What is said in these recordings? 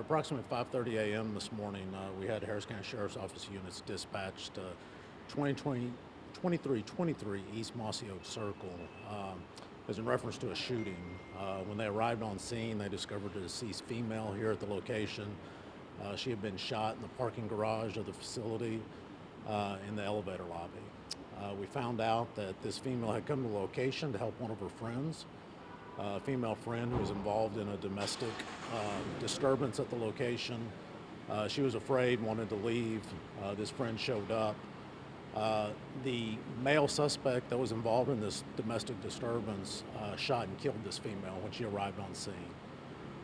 approximately 5:30 a.m. this morning, we had Harris County Sheriff's Office units dispatched 2323 East Mossy Oak Circle as in reference to a shooting. When they arrived on scene, they discovered a deceased female here at the location. She had been shot in the parking garage of the facility in the elevator lobby. We found out that this female had come to the location to help one of her friends. A female friend who was involved in a domestic disturbance at the location. She was afraid, wanted to leave. This friend showed up. The male suspect that was involved in this domestic disturbance shot and killed this female when she arrived on scene.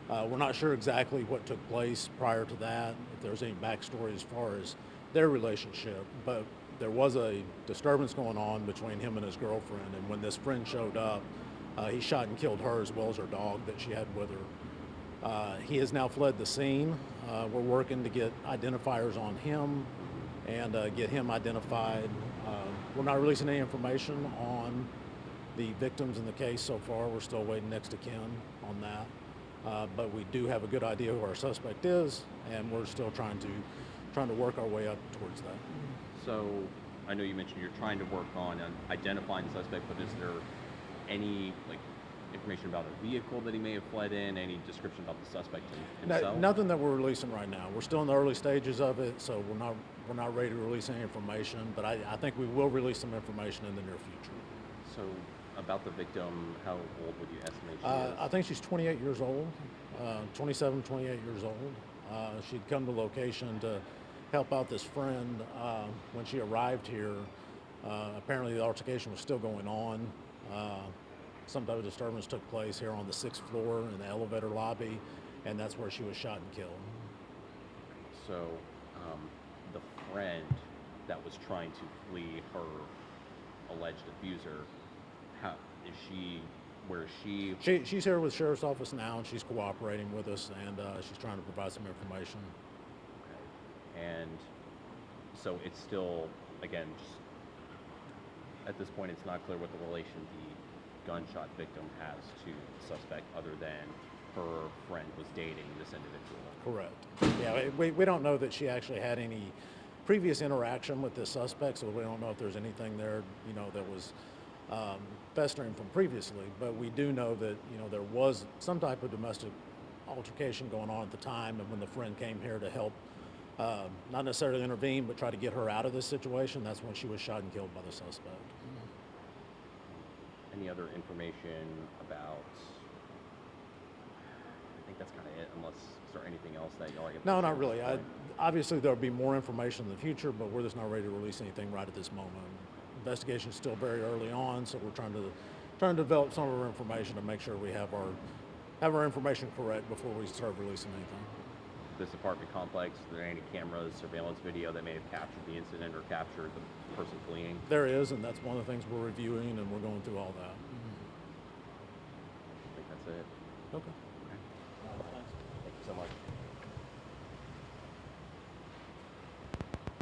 We're not sure exactly what took place prior to that, if there's any backstory as far as their relationship, but there was a disturbance going on between him and his girlfriend, and when this friend showed up, he shot and killed her as well as her dog that she had with her. He has now fled the scene. We're working to get identifiers on him and get him identified. We're not releasing any information on the victims in the case so far. We're still waiting next to kin on that. But we do have a good idea who our suspect is, and we're still trying to work our way up towards that. So I know you mentioned you're trying to work on identifying the suspect, but is there any information about a vehicle that he may have fled in, any description about the suspect himself? Nothing that we're releasing right now. We're still in the early stages of it, so we're not ready to release any information, but I think we will release some information in the near future. So about the victim, how old would you estimate she is? I think she's 28 years old, 27, 28 years old. She'd come to location to help out this friend. When she arrived here, apparently the altercation was still going on. Some type of disturbance took place here on the 6th floor in the elevator lobby, and that's where she was shot and killed. So the friend that was trying to flee her alleged abuser, how is she? Where is she? She's here with the Sheriff's Office now, and she's cooperating with us, and she's trying to provide some information. Okay. And so it's still, again, just at this point, it's not clear what the relation the gunshot victim has to the suspect, other than her friend was dating this individual. Correct. Yeah, we don't know that she actually had any previous interaction with this suspect, so we don't know if there's anything there, that was festering from previously. But we do know that, there was some type of domestic altercation going on at the time, and when the friend came here to help, not necessarily intervene, but try to get her out of this situation, that's when she was shot and killed by the suspect. Any other information about, I think that's kind of it, unless, is there anything else that y'all are getting? No, not really. Obviously, there'll be more information in the future, but we're just not ready to release anything right at this moment. Investigation is still very early on, so we're trying to develop some of our information to make sure we have our information correct before we start releasing anything. This apartment complex, are there any cameras, surveillance video that may have captured the incident or captured the person fleeing? There is, and that's one of the things we're reviewing, and we're going through all that. I think that's it. Okay.